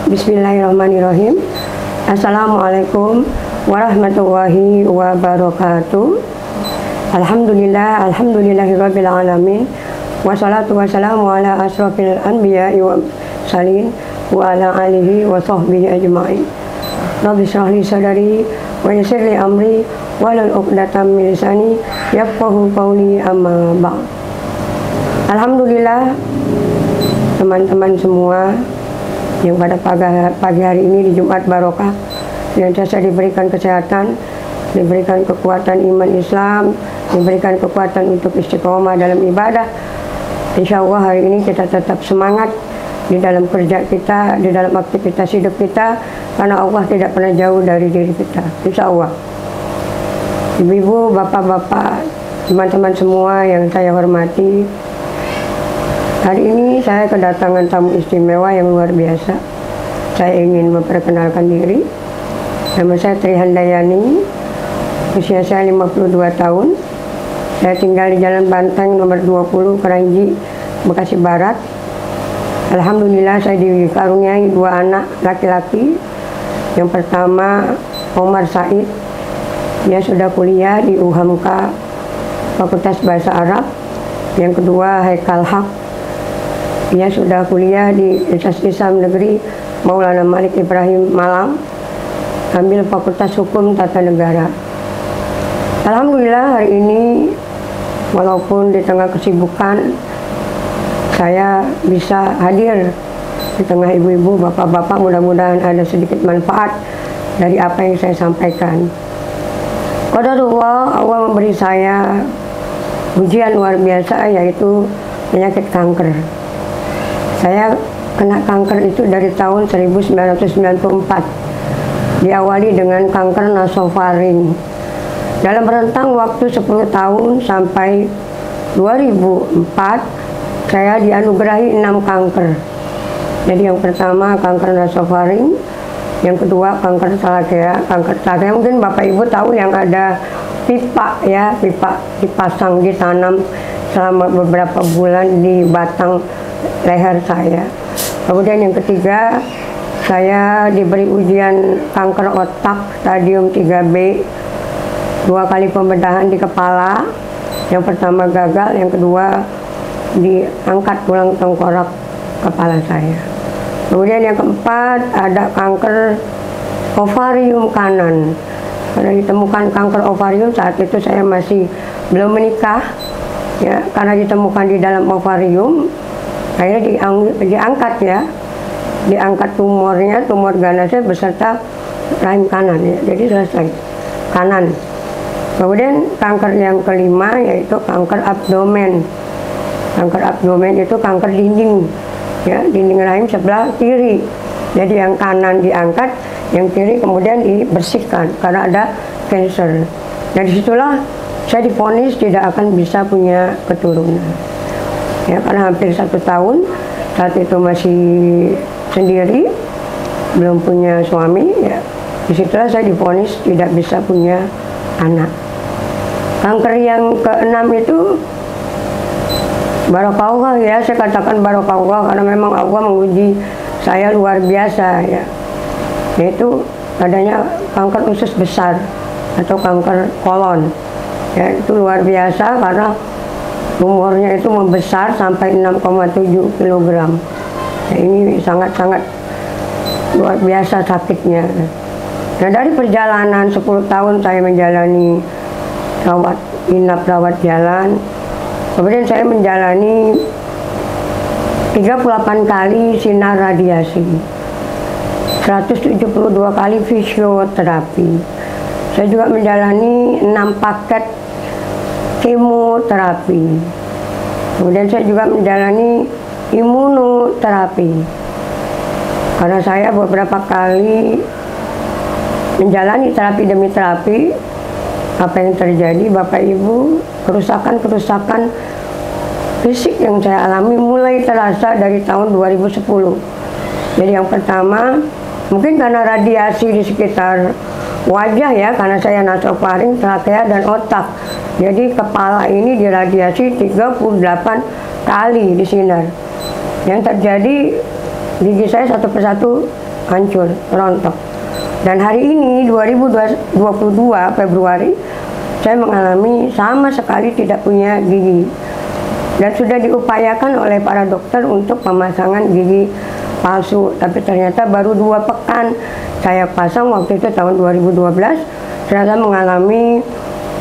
Bismillahirrahmanirrahim. Assalamualaikum warahmatullahi wabarakatuh. Alhamdulillahirabbil alamin. Wassalatu wassalamu ala asrofil anbiya'i wa mursalin wa ala alihi wa sahbihi ajma'in. Rabbi shrah li sadri wa yassir li amri wahlul 'uqdatam min lisani yafqahu qawli, amma ba'd. Alhamdulillah, teman-teman semua yang pada pagi hari ini di Jumat Barokah senantiasa diberikan kesehatan, diberikan kekuatan iman Islam, diberikan kekuatan untuk istiqomah dalam ibadah. Insya Allah hari ini kita tetap semangat di dalam kerja kita, di dalam aktivitas hidup kita, karena Allah tidak pernah jauh dari diri kita. Insya Allah. Ibu-ibu, bapak-bapak, teman-teman semua yang saya hormati, hari ini saya kedatangan tamu istimewa yang luar biasa. Saya ingin memperkenalkan diri. Nama saya Tri Handayani, usia saya 52 tahun. Saya tinggal di Jalan Banteng nomor 20, Kranji, Bekasi Barat. Alhamdulillah saya dikaruniai 2 anak laki-laki. Yang pertama Omar Said, dia sudah kuliah di UHAMK Fakultas Bahasa Arab. Yang kedua Haikal Haq, dia sudah kuliah di Universitas Islam Negeri Maulana Malik Ibrahim Malang, ambil Fakultas Hukum Tata Negara. Alhamdulillah hari ini walaupun di tengah kesibukan saya bisa hadir di tengah ibu-ibu, bapak-bapak, mudah-mudahan ada sedikit manfaat dari apa yang saya sampaikan. Qadarullah, Allah memberi saya ujian luar biasa, yaitu penyakit kanker. Saya kena kanker itu dari tahun 1994. Diawali dengan kanker nasofaring. Dalam rentang waktu 10 tahun sampai 2004, saya dianugerahi 6 kanker. Jadi yang pertama kanker nasofaring, yang kedua kanker trachea. Kanker trachea mungkin Bapak Ibu tahu yang ada pipa ya, pipa dipasang, ditanam selama beberapa bulan di batang leher saya. Kemudian yang ketiga, saya diberi ujian kanker otak stadium 3B, 2 kali pembedahan di kepala. Yang pertama gagal, yang kedua diangkat tulang tengkorak kepala saya. Kemudian yang keempat ada kanker ovarium kanan. Karena ditemukan kanker ovarium, saat itu saya masih belum menikah ya, karena ditemukan di dalam ovarium, akhirnya diangkat ya, diangkat tumornya, tumor ganasnya beserta rahim kanan ya, jadi selesai kanan. Kemudian kanker yang kelima yaitu kanker abdomen. Kanker abdomen itu kanker dinding ya, dinding rahim sebelah kiri. Jadi yang kanan diangkat, yang kiri kemudian dibersihkan karena ada cancer. Dan disitulah saya divonis tidak akan bisa punya keturunan ya, karena hampir 1 tahun saat itu masih sendiri, belum punya suami ya. Disitulah saya divonis tidak bisa punya anak. Kanker yang ke-6 itu barokallah ya, saya katakan barokallah karena memang Allah menguji saya luar biasa ya, yaitu adanya kanker usus besar atau kanker kolon ya. Itu luar biasa karena tumornya itu membesar sampai 6,7 kg ya, ini sangat-sangat luar biasa sakitnya. Nah, dari perjalanan 10 tahun saya menjalani rawat inap, rawat jalan. Kemudian saya menjalani 38 kali sinar radiasi, 172 kali fisioterapi. Saya juga menjalani 6 paket kemoterapi. Kemudian saya juga menjalani imunoterapi. Karena saya beberapa kali menjalani terapi demi terapi, apa yang terjadi Bapak Ibu, kerusakan-kerusakan fisik yang saya alami mulai terasa dari tahun 2010. Jadi yang pertama, mungkin karena radiasi di sekitar wajah ya, karena saya nasofaring, trachea, dan otak. Jadi kepala ini diradiasi 38 kali di sinar. Yang terjadi, gigi saya satu persatu hancur, rontok. Dan hari ini 2022 Februari saya mengalami sama sekali tidak punya gigi. Dan sudah diupayakan oleh para dokter untuk pemasangan gigi palsu, tapi ternyata baru 2 pekan saya pasang, waktu itu tahun 2012, ternyata mengalami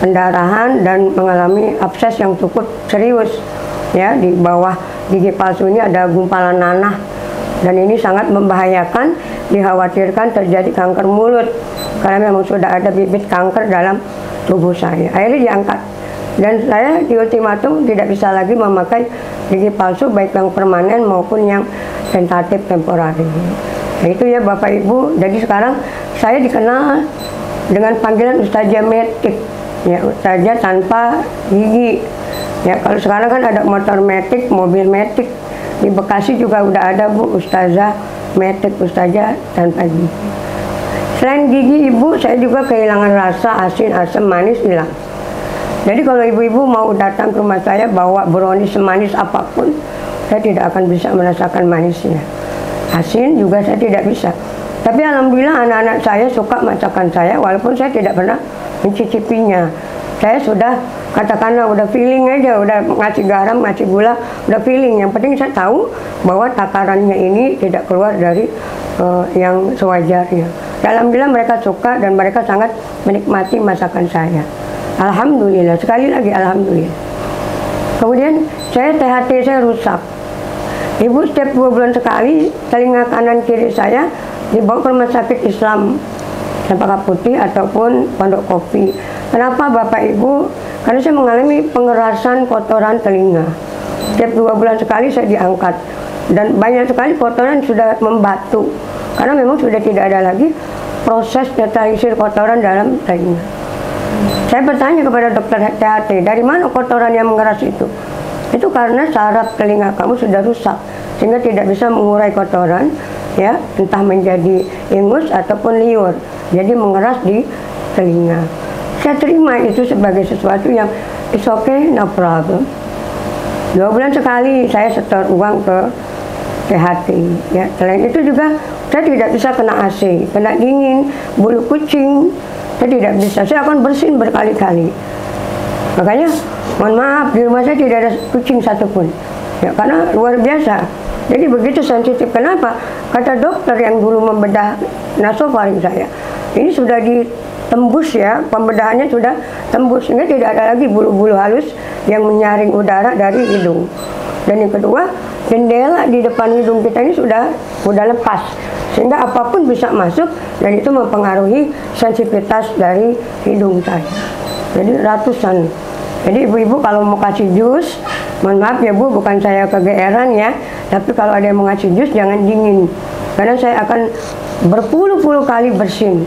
pendarahan dan mengalami abses yang cukup serius. Ya, di bawah gigi palsu ini ada gumpalan nanah dan ini sangat membahayakan, dikhawatirkan terjadi kanker mulut karena memang sudah ada bibit kanker dalam tubuh saya. Akhirnya diangkat dan saya di ultimatum tidak bisa lagi memakai gigi palsu baik yang permanen maupun yang tentatif temporari. Nah, itu ya Bapak Ibu. Jadi sekarang saya dikenal dengan panggilan Ustazah Metik, ya, Ustazah tanpa gigi. Ya, kalau sekarang kan ada motor metik, mobil metik. Di Bekasi juga udah ada Bu, Ustazah Metik, Ustazah tanpa gigi. Selain gigi Ibu, saya juga kehilangan rasa, asin, asam, manis hilang. Jadi kalau ibu-ibu mau datang ke rumah saya bawa brownies semanis apapun, saya tidak akan bisa merasakan manisnya. Asin juga saya tidak bisa. Tapi alhamdulillah anak-anak saya suka masakan saya, walaupun saya tidak pernah mencicipinya. Saya sudah, katakanlah udah feeling aja, udah ngasih garam, ngasih gula, udah feeling. Yang penting saya tahu bahwa takarannya ini tidak keluar dari yang sewajarnya. Alhamdulillah mereka suka dan mereka sangat menikmati masakan saya. Alhamdulillah, sekali lagi alhamdulillah. Kemudian THT saya rusak. Ibu setiap 2 bulan sekali telinga kanan kiri saya dibawa ke rumah sakit Islam Cempaka Putih ataupun Pondok Kopi. Kenapa Bapak Ibu? Karena saya mengalami pengerasan kotoran telinga. Setiap 2 bulan sekali saya diangkat dan banyak sekali kotoran sudah membatu karena memang sudah tidak ada lagi proses netralisir kotoran dalam telinga. Saya bertanya kepada dokter THT, dari mana kotoran yang mengeras itu? Itu karena saraf telinga kamu sudah rusak, sehingga tidak bisa mengurai kotoran, ya, entah menjadi ingus ataupun liur, jadi mengeras di telinga. Saya terima itu sebagai sesuatu yang it's okay, no problem. 2 bulan sekali saya setor uang ke THT. Ya. Selain itu juga saya tidak bisa kena AC, kena dingin, bulu kucing. Saya tidak bisa, saya akan bersin berkali-kali. Makanya, mohon maaf, di rumah saya tidak ada kucing satupun. Ya, karena luar biasa. Jadi begitu sensitif. Kenapa? Kata dokter yang dulu membedah nasofaring saya, ini sudah ditembus ya, pembedahannya sudah tembus. Sehingga tidak ada lagi bulu-bulu halus yang menyaring udara dari hidung. Dan yang kedua, jendela di depan hidung kita ini sudah lepas. Sehingga apapun bisa masuk dan itu mempengaruhi sensitivitas dari hidung saya. Jadi ratusan. Jadi ibu-ibu kalau mau kasih jus, mohon maaf ya Bu, bukan saya kegeeran ya, tapi kalau ada yang mau ngasih jus jangan dingin. Karena saya akan berpuluh-puluh kali bersin.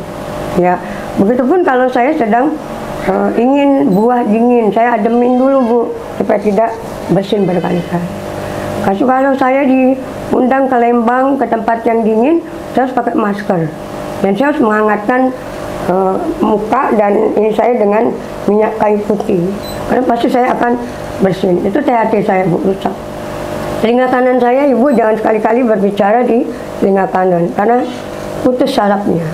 Ya, begitupun kalau saya sedang ingin buah dingin, saya ademin dulu Bu, supaya tidak bersin berkali-kali. Kalau saya diundang ke Lembang, ke tempat yang dingin, saya harus pakai masker. Dan saya harus menghangatkan muka dan ini saya dengan minyak kayu putih. Karena pasti saya akan bersin. Itu THT saya Bu, rusak. Telinga kanan saya, Ibu jangan sekali-kali berbicara di telinga kanan. Karena putus sarafnya.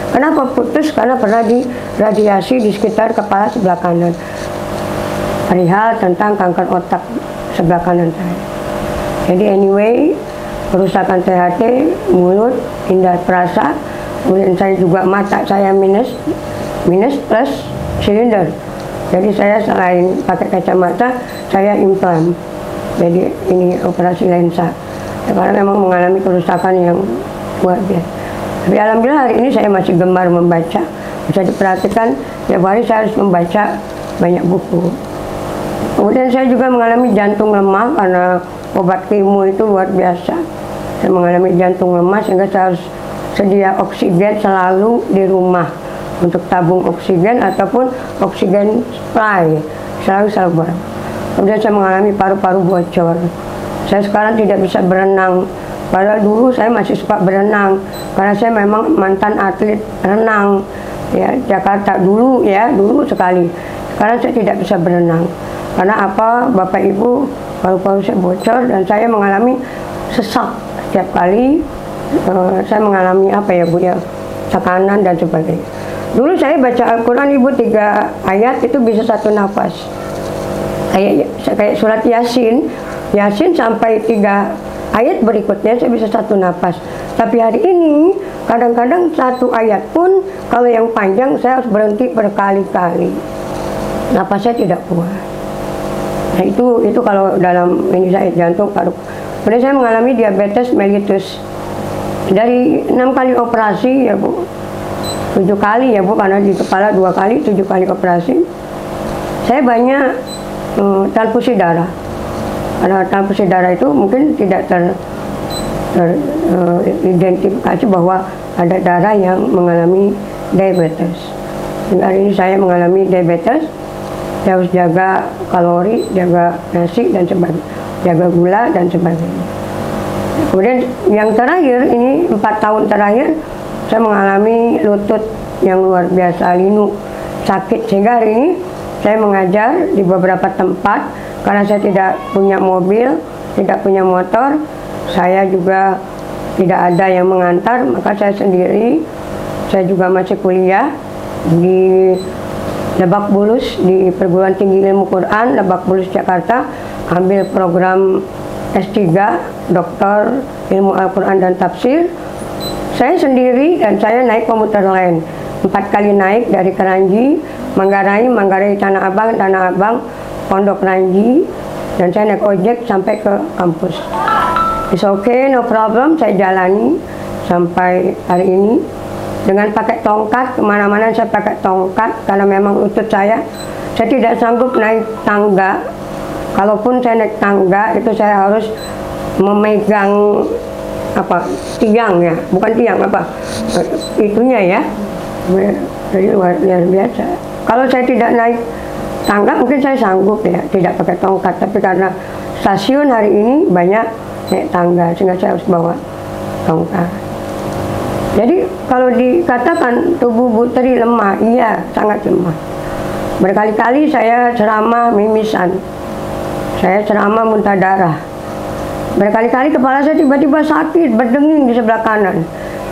Kenapa putus? Karena pernah diradiasi di sekitar kepala sebelah kanan. Perihal tentang kanker otak sebelah kanan saya. Jadi anyway, kerusakan THT, mulut, indera perasa, kemudian saya juga mata saya minus plus silinder. Jadi saya selain pakai kacamata, saya implan. Jadi ini operasi lensa. Ya, karena memang mengalami kerusakan yang luar biasa. Tapi alhamdulillah hari ini saya masih gemar membaca. Bisa diperhatikan, tiap hari saya harus membaca banyak buku. Kemudian saya juga mengalami jantung lemah karena obat kemo itu luar biasa. Saya mengalami jantung lemah sehingga saya harus sedia oksigen selalu di rumah untuk tabung oksigen ataupun oksigen spray selalu. Kemudian saya mengalami paru-paru bocor. Saya sekarang tidak bisa berenang. Padahal dulu saya masih suka berenang karena saya memang mantan atlet renang ya Jakarta dulu sekali. Sekarang saya tidak bisa berenang. Karena apa, Bapak Ibu, paru-paru saya bocor dan saya mengalami sesak setiap kali saya mengalami apa ya Bu ya, tekanan dan sebagainya. Dulu saya baca Al-Quran Ibu 3 ayat itu bisa 1 nafas. Kayak surat Yasin sampai 3 ayat berikutnya saya bisa 1 nafas. Tapi hari ini kadang-kadang 1 ayat pun kalau yang panjang saya harus berhenti berkali-kali. Nafas saya tidak kuat. Nah itu kalau dalam ini saya jantung paru. Kemudian saya mengalami diabetes mellitus. Dari 6 kali operasi ya Bu, 7 kali ya Bu, karena di kepala 2 kali, 7 kali operasi. Saya banyak transfusi darah. Karena transfusi darah itu mungkin tidak teridentifikasi bahwa ada darah yang mengalami diabetes. Hingga hari ini saya mengalami diabetes. Saya harus jaga kalori, jaga nasi dan sebagainya, jaga gula dan sebagainya. Kemudian yang terakhir ini 4 tahun terakhir saya mengalami lutut yang luar biasa linu, sakit, sehingga hari ini saya mengajar di beberapa tempat karena saya tidak punya mobil, tidak punya motor, saya juga tidak ada yang mengantar, maka saya sendiri. Saya juga masih kuliah di Lebak Bulus di Perguruan Tinggi Ilmu Quran Lebak Bulus Jakarta, ambil program S3 Doktor Ilmu Al-Quran dan Tafsir. Saya sendiri dan saya naik komuter lain 4 kali naik dari Keranji, Manggarai, Tanah Abang, Pondok Ranji, dan saya naik ojek sampai ke kampus. It's okay, no problem, saya jalani sampai hari ini dengan pakai tongkat. Kemana-mana saya pakai tongkat karena memang lutut saya tidak sanggup naik tangga. Kalaupun saya naik tangga itu saya harus memegang tiang ya, bukan tiang itunya ya. Jadi luar biasa. Kalau saya tidak naik tangga mungkin saya sanggup ya, tidak pakai tongkat. Tapi karena stasiun hari ini banyak naik tangga, sehingga saya harus bawa tongkat. Jadi kalau dikatakan tubuh Bu Tri lemah, iya sangat lemah. Berkali-kali saya ceramah mimisan, saya ceramah muntah darah. Berkali-kali kepala saya tiba-tiba sakit, berdenging di sebelah kanan,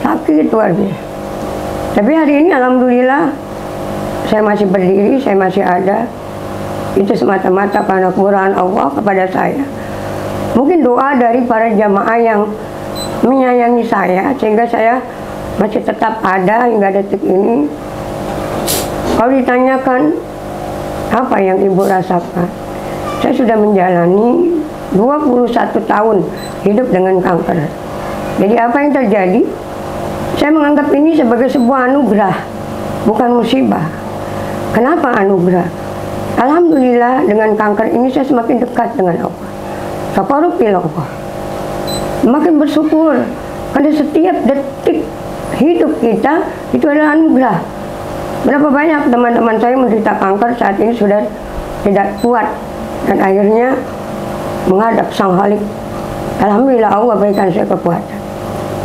sakit luar biasa. Tapi hari ini alhamdulillah saya masih berdiri, saya masih ada. Itu semata-mata karena kemurahan Allah kepada saya. Mungkin doa dari para jamaah yang menyayangi saya sehingga saya masih tetap ada hingga detik ini. Kalau ditanyakan apa yang Ibu rasakan, saya sudah menjalani 21 tahun hidup dengan kanker. Jadi apa yang terjadi? Saya menganggap ini sebagai sebuah anugerah, bukan musibah. Kenapa anugerah? Alhamdulillah dengan kanker ini saya semakin dekat dengan Allah. Taqarrubillah. Makin bersyukur karena setiap detik hidup kita itu adalah anugerah. Berapa banyak teman-teman saya menderita kanker saat ini sudah tidak kuat dan akhirnya menghadap Sang Khalik. Alhamdulillah Allah berikan saya kekuatan.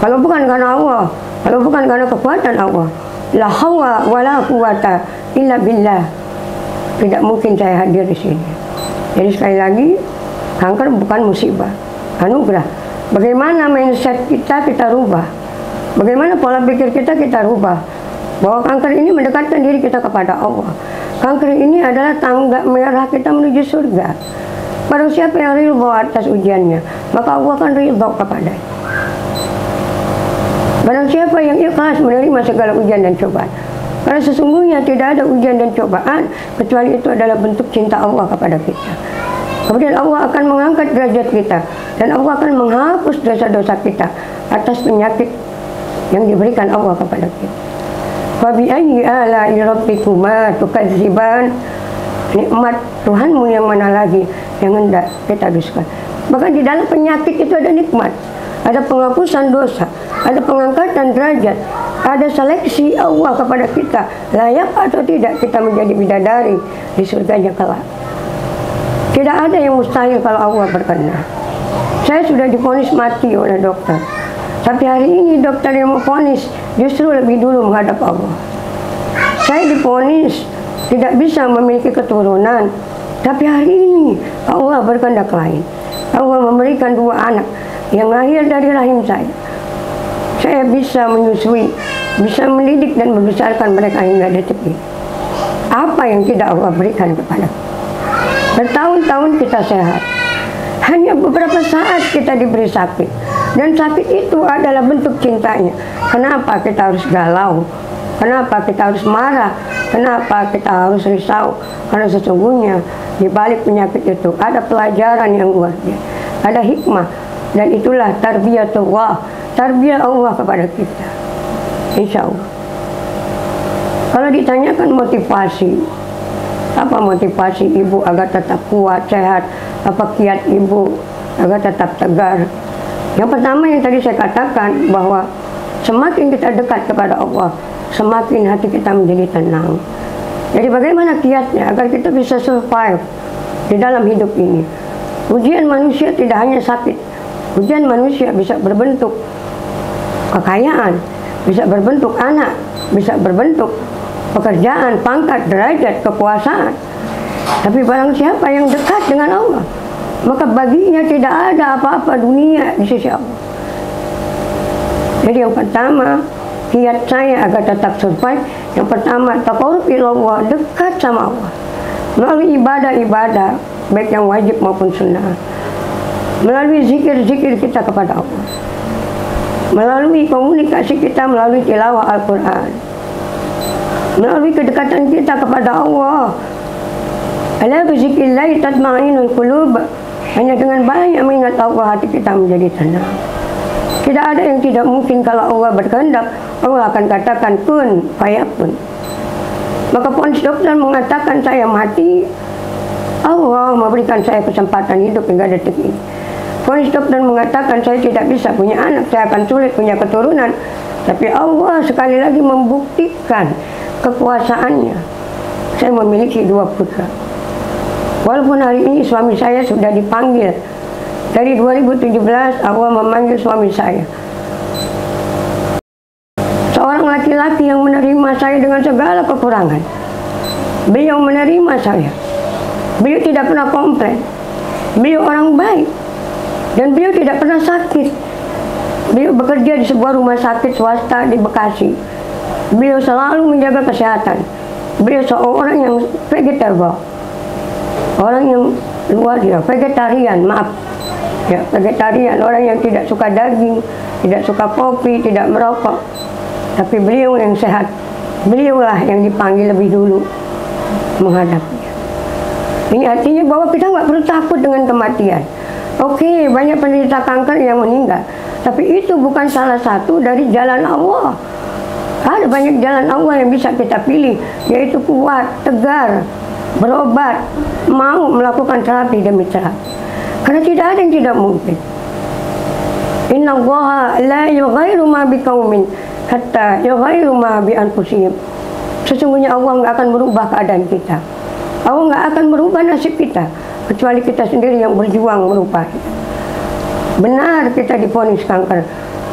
Kalau bukan karena Allah, kalau bukan karena kekuatan Allah, la haula wala quwata illa billah, tidak mungkin saya hadir di sini. Jadi sekali lagi, kanker bukan musibah, anugerah. Bagaimana mindset kita rubah, bagaimana pola pikir kita rubah, bahwa kanker ini mendekatkan diri kita kepada Allah. Kanker ini adalah tangga merah kita menuju surga. Barang siapa yang ridho atas ujiannya, maka Allah akan ridho kepadanya. Barang siapa yang ikhlas menerima segala ujian dan cobaan, karena sesungguhnya tidak ada ujian dan cobaan kecuali itu adalah bentuk cinta Allah kepada kita. Kemudian Allah akan mengangkat derajat kita dan Allah akan menghapus dosa-dosa kita atas penyakit yang diberikan Allah kepada kita. Fa bi ayyi ala'i rabbikuma tukadziban, nikmat Tuhanmu yang mana lagi yang hendak kita dustakan. Bahkan di dalam penyakit itu ada nikmat, ada penghapusan dosa, ada pengangkatan derajat, ada seleksi Allah kepada kita, layak atau tidak kita menjadi bidadari di surganya kelak. Tidak ada yang mustahil kalau Allah berkenan. Saya sudah divonis mati oleh dokter, tapi hari ini dokter yang memvonis justru lebih dulu menghadap Allah. Saya divonis tidak bisa memiliki keturunan, tapi hari ini Allah berkehendak lain. Allah memberikan 2 anak yang lahir dari rahim saya. saya bisa menyusui, bisa mendidik dan membesarkan mereka hingga detik ini. Apa yang tidak Allah berikan kepada kita? Bertahun-tahun kita sehat, hanya beberapa saat kita diberi sakit, dan sakit itu adalah bentuk cintanya. Kenapa kita harus galau? Kenapa kita harus marah? Kenapa kita harus risau? Karena sesungguhnya di balik penyakit itu ada pelajaran yang luar biasa, ada hikmah, dan itulah tarbiyatullah, tarbiyah Allah kepada kita. Insya Allah. Kalau ditanyakan motivasi, apa motivasi ibu agar tetap kuat, sehat? Apa kiat ibu agar tetap tegar? Yang pertama yang tadi saya katakan, bahwa semakin kita dekat kepada Allah, semakin hati kita menjadi tenang. Jadi bagaimana kiatnya agar kita bisa survive di dalam hidup ini? Ujian manusia tidak hanya sakit. Ujian manusia bisa berbentuk kekayaan, bisa berbentuk anak, bisa berbentuk pekerjaan, pangkat, derajat, kekuasaan. Tapi barang siapa yang dekat dengan Allah, maka baginya tidak ada apa-apa dunia di sisi Allah. Jadi yang pertama, kiat saya agar tetap survive, yang pertama, taqarrub ilallah, dekat sama Allah melalui ibadah-ibadah, baik yang wajib maupun sunnah, melalui zikir-zikir kita kepada Allah, melalui komunikasi kita, melalui tilawah Al-Quran, melalui kedekatan kita kepada Allah. Ala bizikrillahi tatma'innul qulub. Hanya dengan banyak mengingat Allah, hati kita menjadi tenang. Tidak ada yang tidak mungkin. Kalau Allah berkehendak, Allah akan katakan kun fayakun. Maka Pons Dokter mengatakan saya mati, Allah memberikan saya kesempatan hidup hingga detik ini. Pons Dokter mengatakan saya tidak bisa punya anak, saya akan sulit punya keturunan. Tapi Allah sekali lagi membuktikan kekuasaannya. Saya memiliki 2 putra. Walaupun hari ini suami saya sudah dipanggil. Dari 2017 Allah memanggil suami saya. Seorang laki-laki yang menerima saya dengan segala kekurangan. Beliau menerima saya. Beliau tidak pernah komplain. Beliau orang baik. Dan beliau tidak pernah sakit. Beliau bekerja di sebuah rumah sakit swasta di Bekasi. Beliau selalu menjaga kesehatan. Beliau seorang yang vegetarian. Orang yang luar biasa, vegetarian, maaf. Ya, vegetarian, orang yang tidak suka daging, tidak suka kopi, tidak merokok. Tapi beliau yang sehat. Beliaulah yang dipanggil lebih dulu menghadapinya. Ini artinya bahwa kita nggak perlu takut dengan kematian. Oke, banyak penderita kanker yang meninggal, tapi itu bukan salah satu dari jalan Allah. Ada banyak jalan Allah yang bisa kita pilih, yaitu kuat, tegar, berobat, mau melakukan terapi demi terapi. Karena tidak ada yang tidak mungkin. Inna Allaha la yughayyiru ma biqaumin hatta yughayyiru ma bi anfusihim. Sesungguhnya Allah nggak akan merubah keadaan kita. Allah nggak akan merubah nasib kita, kecuali kita sendiri yang berjuang merubah. Benar kita divonis kanker,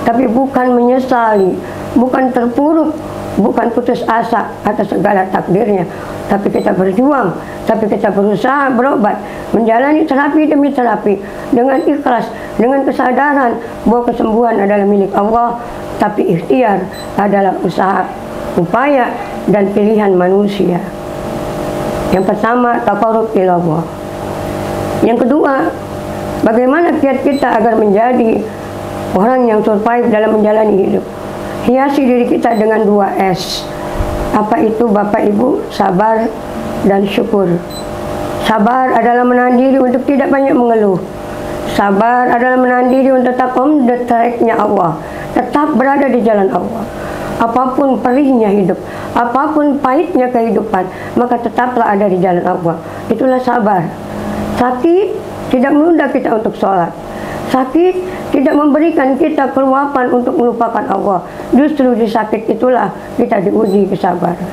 tapi bukan menyesali, bukan terpuruk, bukan putus asa atas segala takdirnya, tapi kita berjuang, tapi kita berusaha berobat, menjalani terapi demi terapi dengan ikhlas, dengan kesadaran bahwa kesembuhan adalah milik Allah, tapi ikhtiar adalah usaha, upaya, dan pilihan manusia. Yang pertama, taqarrub ilallah. Yang kedua, bagaimana kiat kita agar menjadi orang yang survive dalam menjalani hidup. Hiasi diri kita dengan 2 S. Apa itu Bapak Ibu? Sabar dan syukur. Sabar adalah menahan diri untuk tidak banyak mengeluh. Sabar adalah menahan diri untuk tetap on the track-nya Allah, tetap berada di jalan Allah. Apapun perihnya hidup, apapun pahitnya kehidupan, maka tetaplah ada di jalan Allah. Itulah sabar. Sakit tidak menunda kita untuk sholat. Sakit tidak memberikan kita keluapan untuk melupakan Allah. Justru di sakit itulah kita diuji kesabaran.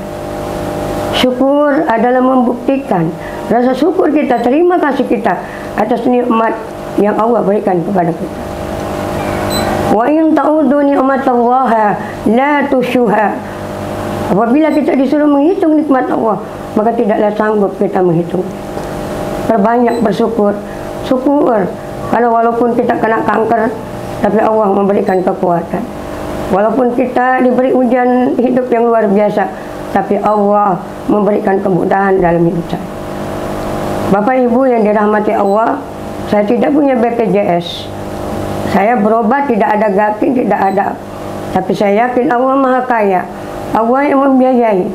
Syukur adalah membuktikan rasa syukur kita, terima kasih kita atas nikmat yang Allah berikan kepada kita. Wa in ta'udu ni'matallaha la tusyuha. Apabila kita disuruh menghitung nikmat Allah, maka tidaklah sanggup kita menghitung. Perbanyak bersyukur. Syukur. Karena walaupun kita kena kanker, tapi Allah memberikan kekuatan. Walaupun kita diberi ujian hidup yang luar biasa, tapi Allah memberikan kemudahan dalam hidup saya. Bapak Ibu yang dirahmati Allah, saya tidak punya BPJS. Saya berobat tidak ada gakin, tidak ada. Tapi saya yakin Allah Maha Kaya. Allah yang membiayai.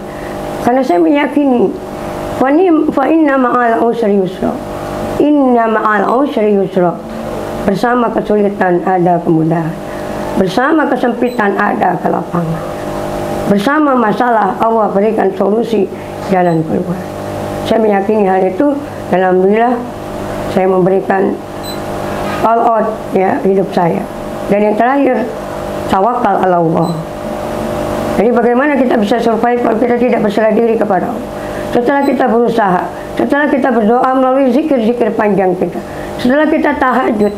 Karena saya meyakini, fa inna ma'al usri yusra. Inna ma'al usri yusra. Bersama kesulitan ada kemudahan. Bersama kesempitan ada kelapangan. Bersama masalah Allah berikan solusi jalan keluar. Saya meyakini hal itu. Alhamdulillah saya memberikan all out ya hidup saya. Dan yang terakhir, tawakal ala Allah. Jadi bagaimana kita bisa survive kalau kita tidak berserah diri kepada Allah? Setelah kita berusaha, setelah kita berdoa melalui zikir-zikir panjang kita, setelah kita tahajud,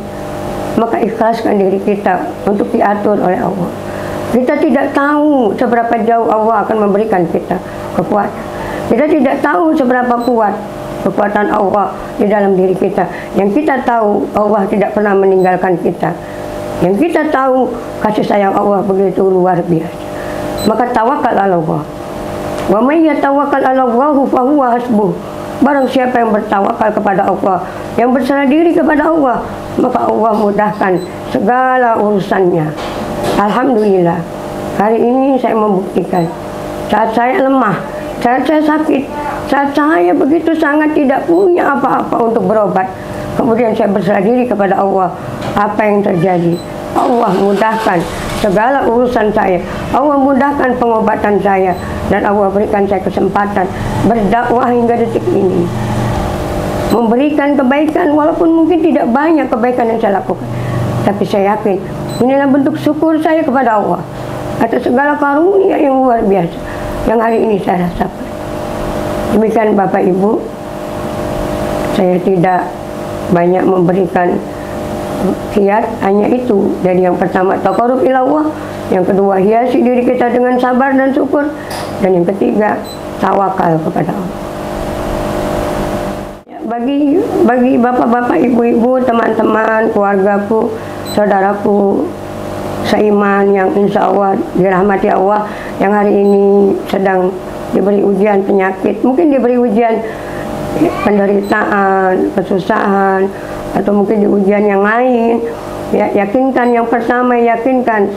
maka ikhlaskan diri kita untuk diatur oleh Allah. Kita tidak tahu seberapa jauh Allah akan memberikan kita kekuatan. Kita tidak tahu seberapa kuat kekuatan Allah di dalam diri kita. Yang kita tahu, Allah tidak pernah meninggalkan kita. Yang kita tahu, kasih sayang Allah begitu luar biasa. Maka tawakal ala Allah. Wa may yatawakkal ala Allah fa huwa hasbuh. Barang siapa yang bertawakal kepada Allah, yang berserah diri kepada Allah, maka Allah mudahkan segala urusannya. Alhamdulillah, hari ini saya membuktikan. Saat saya lemah, saat saya sakit, saat saya begitu sangat tidak punya apa-apa untuk berobat, kemudian saya berserah diri kepada Allah. Apa yang terjadi? Allah mudahkan segala urusan saya. Allah mudahkan pengobatan saya. Dan Allah berikan saya kesempatan berdakwah hingga detik ini. Memberikan kebaikan walaupun mungkin tidak banyak kebaikan yang saya lakukan. Tapi saya yakin inilah bentuk syukur saya kepada Allah atas segala karunia yang luar biasa yang hari ini saya rasakan. Demikian Bapak Ibu, saya tidak banyak memberikan kiat, hanya itu. Dari yang pertama taqarrub ila Allah, yang kedua hiasi diri kita dengan sabar dan syukur, dan yang ketiga tawakal kepada Allah. Bagi bapak-bapak, ibu-ibu, teman-teman, keluargaku, saudaraku seiman yang insya Allah dirahmati Allah, yang hari ini sedang diberi ujian penyakit, mungkin diberi ujian penderitaan, kesusahan, atau mungkin di ujian yang lain, ya, yakinkan yang pertama, yakinkan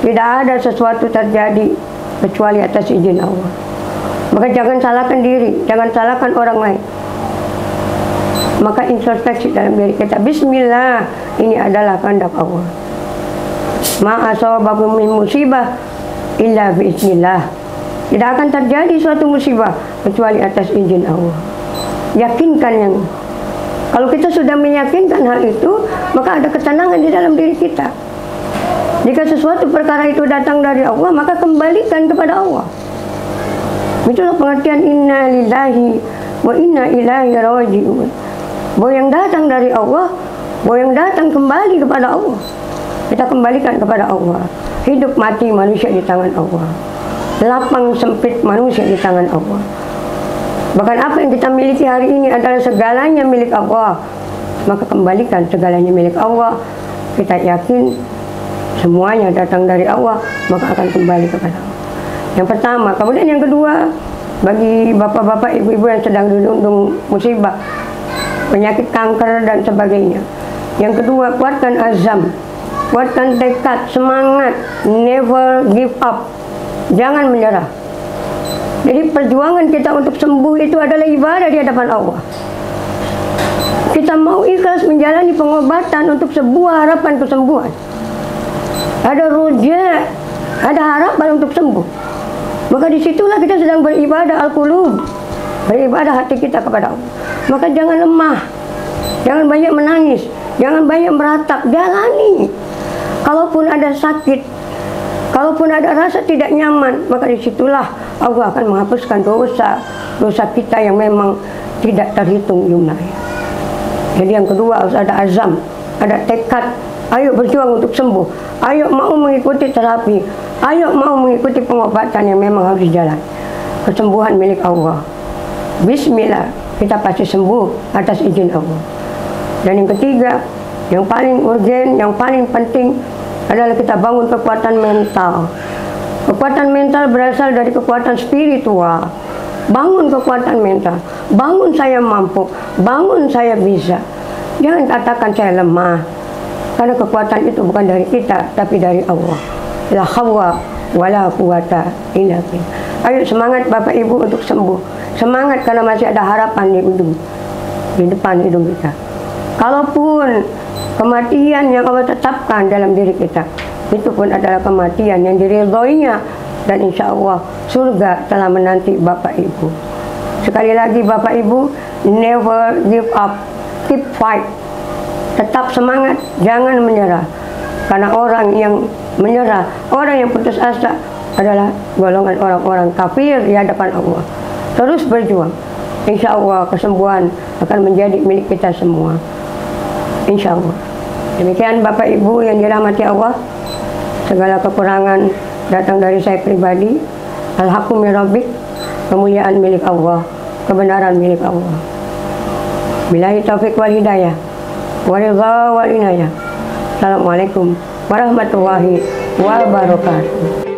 tidak ada sesuatu terjadi kecuali atas izin Allah. Maka jangan salahkan diri, jangan salahkan orang lain. Maka introspeksi dalam diri kita, bismillah, ini adalah kehendak Allah. Ma asabakum min musibah illa bismillah. Tidak akan terjadi suatu musibah kecuali atas izin Allah. Yakinkan yang kalau kita sudah meyakinkan hal itu, maka ada ketenangan di dalam diri kita. Jika sesuatu perkara itu datang dari Allah, maka kembalikan kepada Allah. Itulah pengertian inna lillahi wa inna ilaihi raji'un. Bahwa yang datang dari Allah, bahwa yang datang kembali kepada Allah. Kita kembalikan kepada Allah. Hidup mati manusia di tangan Allah. Lapang sempit manusia di tangan Allah. Bahkan apa yang kita miliki hari ini adalah segalanya milik Allah. Maka kembalikan segalanya milik Allah. Kita yakin semuanya datang dari Allah, maka akan kembali kepada Allah. Yang pertama. Kemudian yang kedua, bagi bapak-bapak, ibu-ibu yang sedang dirundung musibah, penyakit kanker dan sebagainya. Yang kedua, kuatkan azam, kuatkan tekad, semangat, never give up. Jangan menyerah. Jadi perjuangan kita untuk sembuh itu adalah ibadah di hadapan Allah. Kita mau ikhlas menjalani pengobatan untuk sebuah harapan kesembuhan. Ada roja, ada harapan untuk sembuh. Maka disitulah kita sedang beribadah al-qulub, beribadah hati kita kepada Allah. Maka jangan lemah, jangan banyak menangis, jangan banyak meratap, jalani. Kalaupun ada sakit, kalaupun ada rasa tidak nyaman, maka disitulah Allah akan menghapuskan dosa kita yang memang tidak terhitung jumlahnya. Jadi yang kedua harus ada azam, ada tekad. Ayo berjuang untuk sembuh. Ayo mau mengikuti terapi. Ayo mau mengikuti pengobatan yang memang harus jalan. Kesembuhan milik Allah. Bismillah, kita pasti sembuh atas izin Allah. Dan yang ketiga, yang paling urgen, yang paling penting adalah kita bangun kekuatan mental. Kekuatan mental berasal dari kekuatan spiritual. Bangun kekuatan mental. Bangun saya mampu. Bangun saya bisa. Jangan katakan saya lemah. Karena kekuatan itu bukan dari kita, tapi dari Allah. La hawla wala quwata illa billah. Ayo semangat Bapak Ibu untuk sembuh. Semangat karena masih ada harapan di depan hidung kita. Kalaupun kematian yang Allah tetapkan dalam diri kita, itu pun adalah kematian yang diridhoinya, dan insya Allah surga telah menanti Bapak Ibu. Sekali lagi Bapak Ibu, never give up, keep fight. Tetap semangat, jangan menyerah. Karena orang yang menyerah, orang yang putus asa adalah golongan orang-orang kafir di hadapan Allah. Terus berjuang. Insya Allah kesembuhan akan menjadi milik kita semua. Insya Allah. Demikian Bapak Ibu yang dirahmati Allah. Segala kekurangan datang dari saya pribadi. Al-haqqu min rabbik, kemuliaan milik Allah, kebenaran milik Allah. Billahi taufik wal hidayah, waridha wal inayah. Assalamualaikum warahmatullahi wabarakatuh.